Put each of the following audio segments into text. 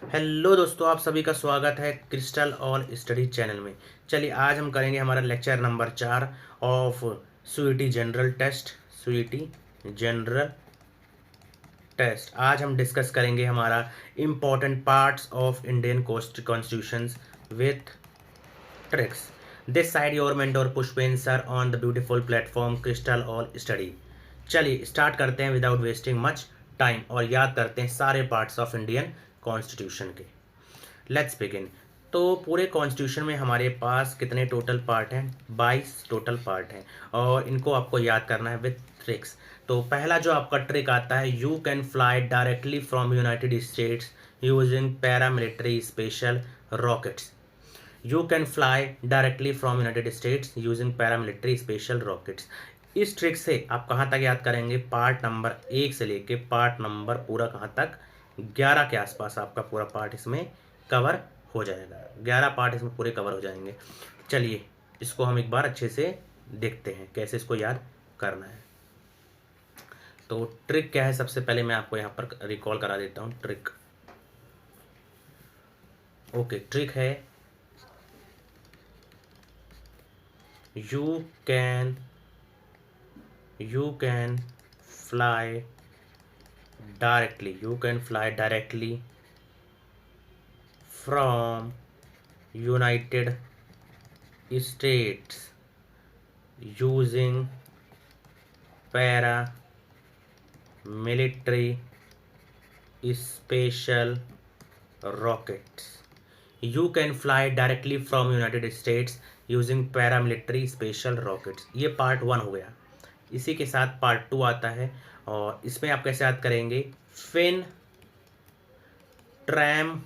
Hello दोस्तों, आप सभी का स्वागत है क्रिस्टल ऑल स्टडी चैनल में। चलिए आज हम करेंगे हमारा lecture number 4 of CUET general test. CUET general test आज हम डिस्कस करेंगे हमारा important parts of Indian constitutions with tricks. This side your mentor Pushpen sir on the beautiful platform Crystal All Study. चलिए स्टार्ट करते हैं विदाउट वेस्टिंग मच टाइम और याद करते हैं सारे पार्ट्स ऑफ इंडियन कॉन्स्टिट्यूशन के। Let's begin. तो पूरे कॉन्स्टिट्यूशन में हमारे पास कितने टोटल पार्ट हैं? 22 टोटल पार्ट हैं और इनको आपको याद करना है विथ ट्रिक्स। तो पहला जो आपका ट्रिक आता है, you can fly directly from United states using paramilitary special rockets. You can fly directly from United states using paramilitary special rockets. इस ट्रिक से आप कहाँ तक याद करेंगे? पार्ट नंबर 1 से लेके पार्ट नंबर पूरा कहाँ तक? 11 के आसपास आपका पूरा पार्ट इसमें कवर हो जाएगा। 11 पार्ट इसमें पूरे कवर हो जाएंगे। चलिए इसको हम एक बार अच्छे से देखते हैं कैसे इसको याद करना है। तो ट्रिक क्या है, सबसे पहले मैं आपको यहाँ पर रिकॉल करा देता हूँ ट्रिक। ओके, ट्रिक है you can fly directly from United States using paramilitary special rockets. You can fly directly from United States using paramilitary special rockets. ये पार्ट 1 हो गया। इसी के साथ पार्ट 2 आता है और इसमें आप कैसे याद करेंगे? फिन ट्रैम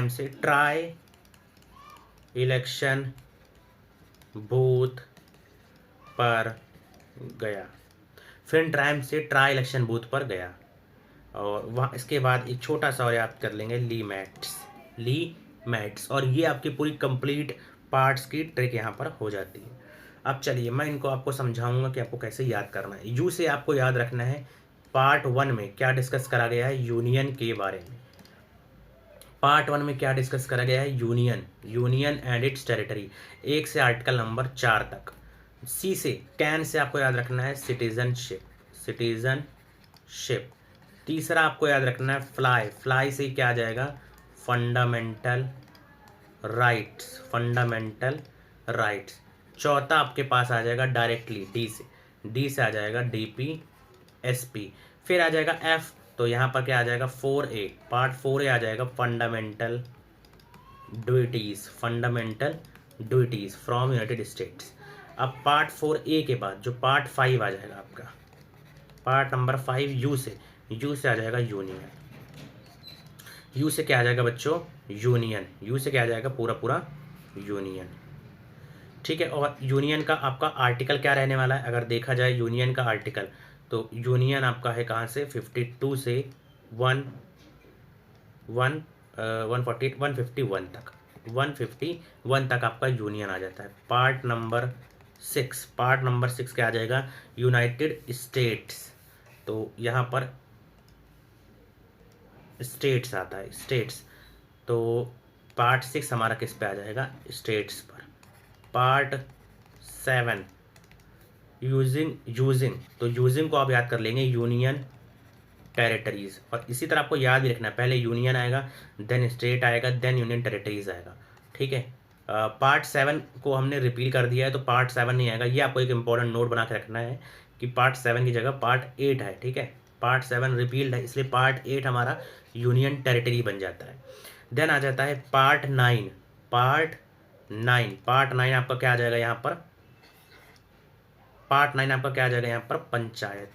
से ट्राई इलेक्शन बूथ पर गया। फिन ट्रैम से ट्राई इलेक्शन बूथ पर गया और वहाँ इसके बाद एक छोटा सा और याद कर लेंगे, ली मैट्स। और ये आपकी पूरी कंप्लीट पार्ट्स की ट्रिक यहाँ पर हो जाती है। अब चलिए मैं इनको आपको समझाऊंगा कि आपको कैसे याद करना है। यू से आपको याद रखना है पार्ट 1 में क्या डिस्कस करा गया है? यूनियन के बारे में। पार्ट 1 में क्या डिस्कस करा गया है? यूनियन एंड इट्स टेरिटरी, 1 से आर्टिकल नंबर 4 तक। सी से कैन से आपको याद रखना है सिटीजनशिप। तीसरा आपको याद रखना है फ्लाई से क्या आ जाएगा? Fundamental rights. चौथा आपके पास आ जाएगा डायरेक्टली, डी से आ जाएगा DPSP। फिर आ जाएगा एफ, तो यहाँ पर क्या आ जाएगा? 4A, पार्ट 4A आ जाएगा fundamental duties from United states. अब पार्ट 4A के बाद जो पार्ट 5 आ जाएगा आपका, पार्ट नंबर 5 यू से आ जाएगा यूनियन। यू से क्या आ जाएगा बच्चों? यूनियन। यू से क्या आ जाएगा? पूरा यूनियन। ठीक है, और यूनियन का आपका आर्टिकल क्या रहने वाला है? अगर देखा जाए यूनियन का आर्टिकल, तो यूनियन आपका है कहाँ से? 52 से 151 तक। 151 तक आपका यूनियन आ जाता है। पार्ट नंबर 6 क्या आ जाएगा? United states. तो यहाँ पर स्टेट्स आता है, स्टेट्स। तो पार्ट 6 हमारा किस पे आ जाएगा? स्टेट्स पर। पार्ट 7 यूजिंग, तो यूजिंग को आप याद कर लेंगे यूनियन टेरिटरीज। और इसी तरह आपको याद भी रखना है, पहले यूनियन आएगा, देन स्टेट आएगा, देन यूनियन टेरिटरीज आएगा। ठीक है, पार्ट 7 को हमने रिपील कर दिया है तो पार्ट 7 नहीं आएगा। ये आपको एक इंपॉर्टेंट नोट बना के रखना है कि पार्ट 7 की जगह पार्ट 8 है। ठीक है, पार्ट 7 रिपील्ड है, इसलिए पार्ट 8 हमारा यूनियन टेरिटरी बन जाता है। देन आ जाता है पार्ट 9। पार्ट 9 आपका क्या आ जाएगा यहाँ पर? पार्ट 9 आपका क्या आ जाएगा यहाँ पर? पंचायत।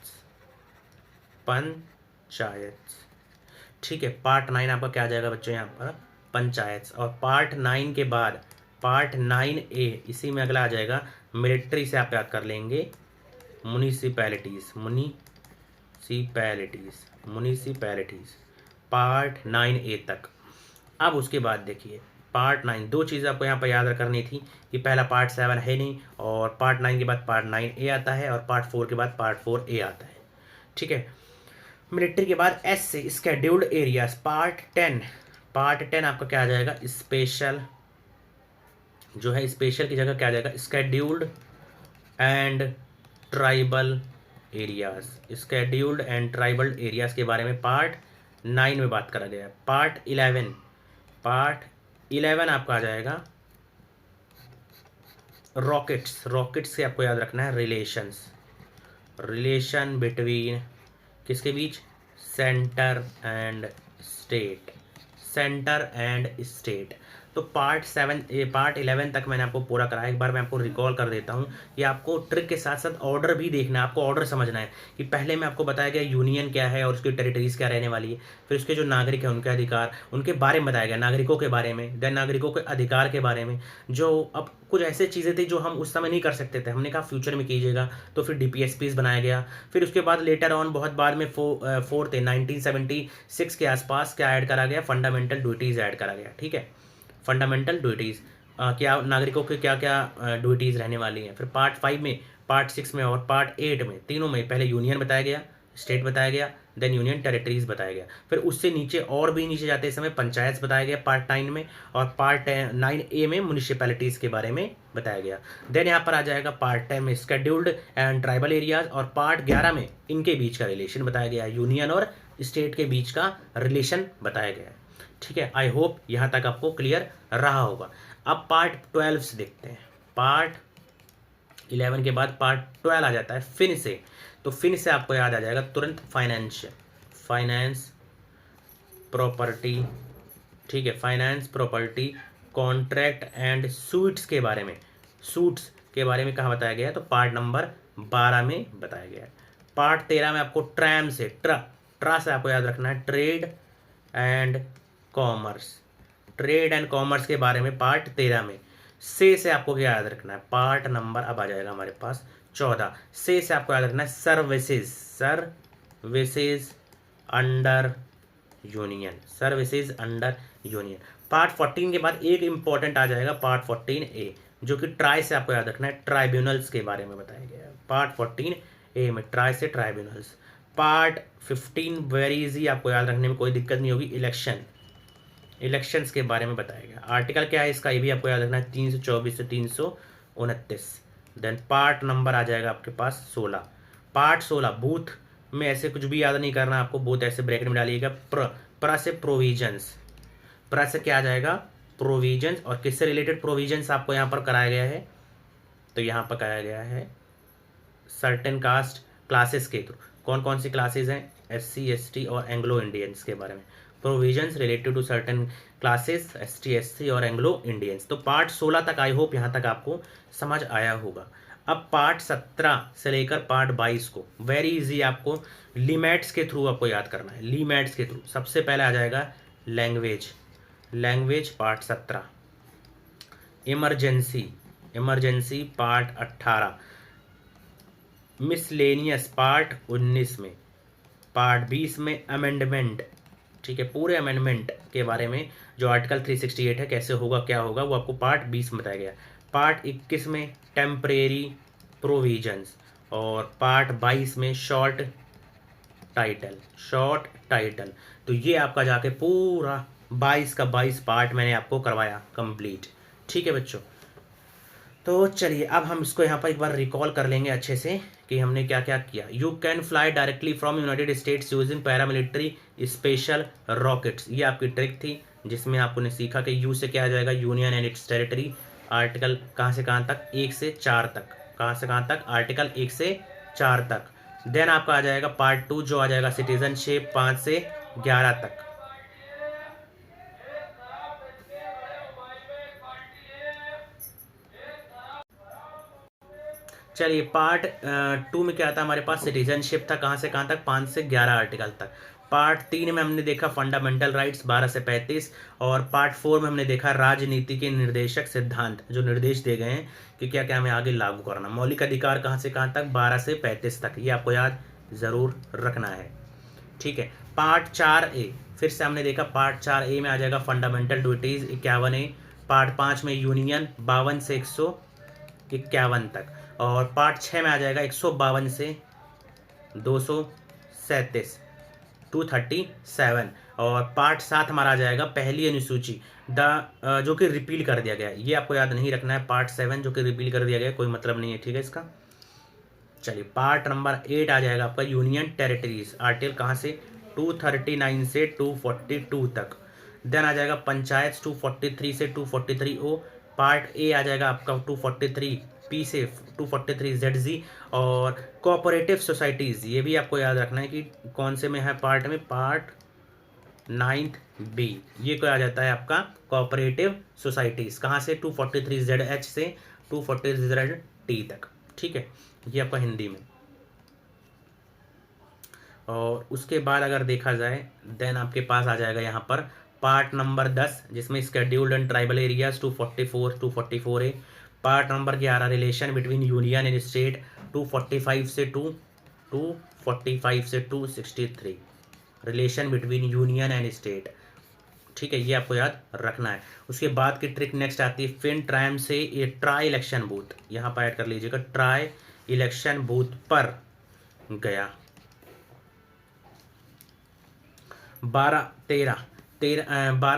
ठीक है, पार्ट 9 आपका क्या आ जाएगा बच्चों? यहाँ पर पंचायत। और पार्ट 9 के बाद पार्ट 9A, इसी में अगला आ जाएगा मिलिट्री से आप याद कर लेंगे म्युनिसिपैलिटीज। पार्ट 9A तक। अब उसके बाद देखिए पार्ट 9, दो चीज़ें आपको यहाँ पर याद करनी थी कि पहला पार्ट 7 है नहीं, और पार्ट 9 के बाद पार्ट 9A आता है, और पार्ट 4 के बाद पार्ट 4A आता है। ठीक है, मिलिट्री के बाद एस से स्केड्यूल्ड एरियाज, पार्ट 10 आपका क्या आ जाएगा, स्पेशल, जो है स्पेशल की जगह क्या आ जाएगा, scheduled and tribal areas, scheduled and tribal areas के बारे में पार्ट 9 में बात करा गया है। पार्ट 11 आपका आ जाएगा रॉकेट्स से आपको याद रखना है रिलेशन बिटवीन किसके बीच, सेंटर एंड स्टेट। तो पार्ट 11 तक मैंने आपको पूरा कराया। एक बार मैं आपको रिकॉल कर देता हूँ। ये आपको ट्रिक के साथ साथ ऑर्डर भी देखना है, आपको ऑर्डर समझना है कि पहले में आपको बताया गया यूनियन क्या है और उसकी टेरिटरीज क्या रहने वाली है, फिर उसके जो नागरिक हैं उनके अधिकार, उनके बारे में बताया गया, नागरिकों के बारे में, देन नागरिकों के अधिकार के बारे में। जो अब कुछ ऐसे चीज़ें थी जो हम उस समय नहीं कर सकते थे, हमने कहा फ्यूचर में कीजिएगा, तो फिर DPSPs बनाया गया। फिर उसके बाद लेटर ऑन बहुत बाद में 1976 के आसपास क्या ऐड करा गया, फंडामेंटल ड्यूटीज़ ऐड करा गया। ठीक है, फंडामेंटल ड्यूटीज़, क्या नागरिकों के क्या क्या ड्यूटीज़ रहने वाली हैं। फिर पार्ट 5 में, पार्ट 6 में और पार्ट 8 में, तीनों में पहले यूनियन बताया गया, स्टेट बताया गया, देन यूनियन टेरिटरीज बताया गया। फिर उससे नीचे और भी नीचे जाते समय पंचायत बताया गया पार्ट 9 में, और पार्ट 9A में म्यूनिसिपैलिटीज़ के बारे में बताया गया। देन यहाँ पर आ जाएगा पार्ट 10 में स्केड्यूल्ड एंड ट्राइबल एरियाज, और पार्ट 11 में इनके बीच का रिलेशन बताया गया, यूनियन और स्टेट के बीच का रिलेशन बताया गया है। ठीक है, आई होप यहाँ तक आपको क्लियर रहा होगा। अब पार्ट 12 से देखते हैं। पार्ट 11 के बाद पार्ट 12 आ जाता है फिन से। तो फिन से आपको याद आ जाएगा तुरंत फाइनेंस प्रॉपर्टी। ठीक है, finance property, contract and suits के बारे में, कहाँ बताया गया है, तो पार्ट नंबर 12 में बताया गया है। पार्ट 13 में आपको ट्रैम से, ट्रा से आपको याद रखना है ट्रेड एंड कॉमर्स के बारे में पार्ट 13 में। से आपको क्या याद रखना है, पार्ट नंबर अब आ जाएगा हमारे पास 14। से आपको याद रखना है सर्विसेज अंडर यूनियन। पार्ट 14 के बाद एक इंपॉर्टेंट आ जाएगा पार्ट 14A, जो कि ट्राई से आपको याद रखना है ट्राइब्यूनल्स के बारे में बताया गया है। पार्ट 14A में ट्राई से ट्राइब्यूनल्स। पार्ट 15 वेरी इजी, आपको याद रखने में कोई दिक्कत नहीं होगी, इलेक्शंस के बारे में बताया गया। आर्टिकल क्या है इसका, ये भी आपको याद रखना है 324 से 329। देन पार्ट नंबर आ जाएगा आपके पास 16। पार्ट 16 बूथ में ऐसे कुछ भी याद नहीं करना आपको, बूथ ऐसे ब्रैकेट में डालिएगा। प्र से प्रोविजंस, प्र से क्या आ जाएगा, प्रोविजंस, और किससे रिलेटेड प्रोविजंस आपको यहाँ पर कराया गया है, तो यहाँ पर कराया गया है सर्टेन कास्ट क्लासेस के थ्रू। कौन कौन सी क्लासेस हैं, SC ST और एंग्लो इंडियंस के बारे में, provisions related to certain classes ST SC और एंग्लो इंडियंस। तो पार्ट 16 तक आई होप यहाँ तक आपको समझ आया होगा। अब पार्ट 17 से लेकर पार्ट 22 को वेरी इजी आपको लिमेट्स के थ्रू आपको याद करना है। लिमेट्स के थ्रू सबसे पहले आ जाएगा language part 17, emergency part 18, miscellaneous part 19 में, पार्ट 20 में अमेंडमेंट। ठीक है, पूरे अमेंडमेंट के बारे में जो आर्टिकल 368 है कैसे होगा क्या होगा वो आपको पार्ट 20 में बताया गया। पार्ट 21 में टेम्परेरी प्रोविजंस, और पार्ट 22 में शॉर्ट टाइटल। तो ये आपका जाके पूरा 22 का 22 पार्ट मैंने आपको करवाया कंप्लीट। ठीक है बच्चों, तो चलिए अब हम इसको यहाँ पर एक बार रिकॉल कर लेंगे अच्छे से कि हमने क्या क्या किया। You can fly directly from United states using paramilitary special rockets. ये आपकी ट्रिक थी जिसमें आपने सीखा कि यू से क्या आ जाएगा, union and it's territory. Article कहाँ से कहाँ तक, 1 से 4 तक। कहाँ से कहाँ तक, आर्टिकल 1 से 4 तक। देन आपका आ जाएगा पार्ट 2 जो आ जाएगा सिटीजनशिप 5 से 11 तक। चलिए पार्ट 2 में क्या था हमारे पास, सिटीजनशिप था, कहाँ से कहाँ तक, 5 से 11 आर्टिकल तक। पार्ट 3 में हमने देखा फंडामेंटल राइट्स 12 से 35, और पार्ट 4 में हमने देखा राजनीति के निर्देशक सिद्धांत, जो निर्देश दिए गए हैं कि क्या क्या हमें आगे लागू करना। मौलिक अधिकार कहाँ से कहाँ तक, 12 से 35 तक। ये आपको याद ज़रूर रखना है। ठीक है, पार्ट 4A फिर से हमने देखा, पार्ट 4A में आ जाएगा फंडामेंटल ड्यूटीज़ 51A। पार्ट 5 में यूनियन 52 से 151 तक, और पार्ट 6 में आ जाएगा 152 से 237। 237। और पार्ट 7 हमारा आ जाएगा पहली अनुसूची जो कि रिपील कर दिया गया है। ये आपको याद नहीं रखना है, पार्ट 7 जो कि रिपील कर दिया गया है, कोई मतलब नहीं है, ठीक है इसका। चलिए पार्ट नंबर 8 आ जाएगा आपका यूनियन टेरिटरीज, आर्टिकल कहाँ से 239 से 242 तक। देन आ जाएगा पंचायत 243 से 243 ओ। पार्ट ए आ जाएगा आपका 243 पी से 243 ZZ। और कोऑपरेटिव सोसाइटीज़, ये भी आपको याद रखना है कि कौन से में है पार्ट में, पार्ट 9th B, ये क्या आ जाता है आपका कोऑपरेटिव सोसाइटीज़, कहाँ से 243 ZH से 243 ZT तक, ठीक है, ये आपका हिंदी में। और उसके बाद अगर देखा जाए देन आपके पास आ जाएगा यहाँ पर पार्ट नंबर 10, जिसमें स्केड्यूल्ड एंड ट्राइबल एरियाज 244 है। Part number 11 relation between union and state 245 से 263 relation between union and state, ठीक है, ये आपको याद रखना है। उसके बाद की ट्रिक नेक्स्ट आती है फिन ट्राइम से ये ट्राई इलेक्शन बूथ, यहाँ पर ऐड कर लीजिएगा, ट्राई इलेक्शन बूथ पर गया 12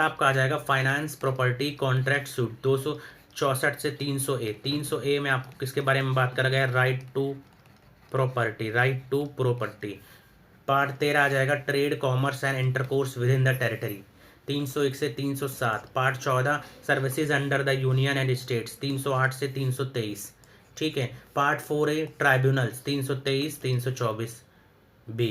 आपका आ जाएगा फाइनेंस प्रॉपर्टी कॉन्ट्रैक्ट सूट 264 से 300A। 300A में आपको किसके बारे में बात करा गया है, राइट टू प्रॉपर्टी। पार्ट 13 आ जाएगा trade commerce and intercourse with in the territory 301 से 307। Part 14 services under the union and states 308 से 323, ठीक है। पार्ट 4A ट्राइब्यूनल्स 323 324 B,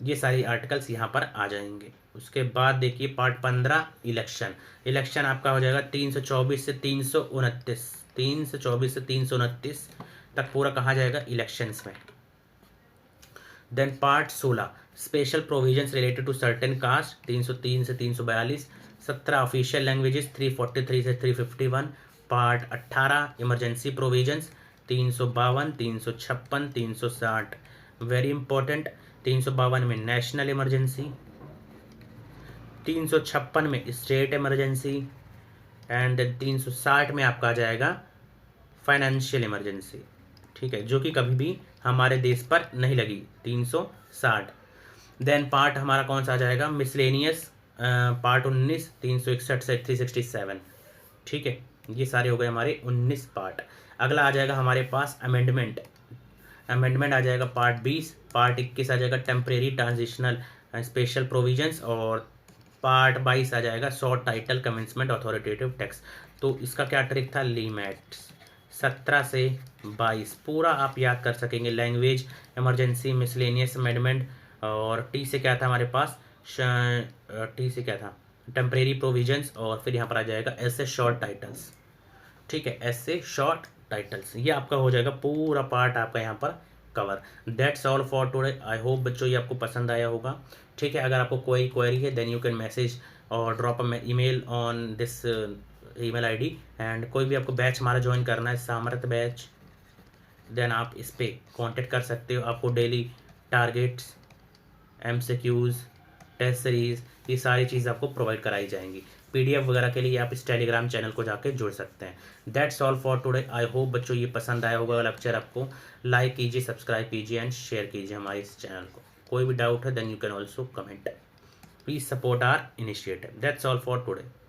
ये सारी आर्टिकल्स यहाँ पर आ जाएंगे। उसके बाद देखिए पार्ट 15 इलेक्शन आपका हो जाएगा 324 से 329 तक पूरा कहा जाएगा इलेक्शंस में। Then part 16 special provisions related to certain caste 303 से 342। 17 ऑफिशियल लैंग्वेजेस 343 से 351। Part 18 emergency provisions 352 356 360, very important. 352 में नेशनल इमरजेंसी, 356 में स्टेट इमरजेंसी एंड 360 में आपका आ जाएगा फाइनेंशियल इमरजेंसी, ठीक है, जो कि कभी भी हमारे देश पर नहीं लगी 360। देन पार्ट हमारा कौन सा आ जाएगा, मिसलेनियस पार्ट 19 361 से 367, ठीक है, ये सारे हो गए हमारे 19 पार्ट। अगला आ जाएगा हमारे पास अमेंडमेंट आ जाएगा पार्ट 20। पार्ट 21 आ जाएगा टेम्परेरी ट्रांजिशनल स्पेशल प्रोविजंस। और पार्ट 22 आ जाएगा short title commencement authoritative tax. तो इसका क्या ट्रिक था, लिमिट्स 17 से 22 पूरा आप याद कर सकेंगे। लैंग्वेज इमरजेंसी मिसलेनियस अमेंडमेंट, और टी से क्या था हमारे पास, टेम्परेरी प्रोविजंस, और फिर यहाँ पर आ जाएगा ऐसे शॉर्ट टाइटल्स, ठीक है, ऐसे शॉर्ट टाइटल्स। ये आपका हो जाएगा पूरा पार्ट आपका यहाँ पर cover. That's all for today. I hope बच्चों ये आपको पसंद आया होगा, ठीक है। अगर आपको कोई क्वेरी है देन यू कैन मैसेज और drop a email on this email ID। And कोई भी आपको बैच हमारा ज्वाइन करना है सामर्थ बैच, देन आप इस पर कॉन्टेक्ट कर सकते हो। आपको daily targets, MCQs, test series, ये सारी चीज़ आपको प्रोवाइड कराई जाएंगी। PDF वगैरह के लिए आप इस टेलीग्राम चैनल को जाके जुड़ सकते हैं। That's all for today. I hope बच्चों ये पसंद आया होगा लेक्चर आपको। लाइक कीजिए, सब्सक्राइब कीजिए एंड शेयर कीजिए हमारे इस चैनल को। कोई भी डाउट है then you can also comment. Please support our initiative. That's all for today.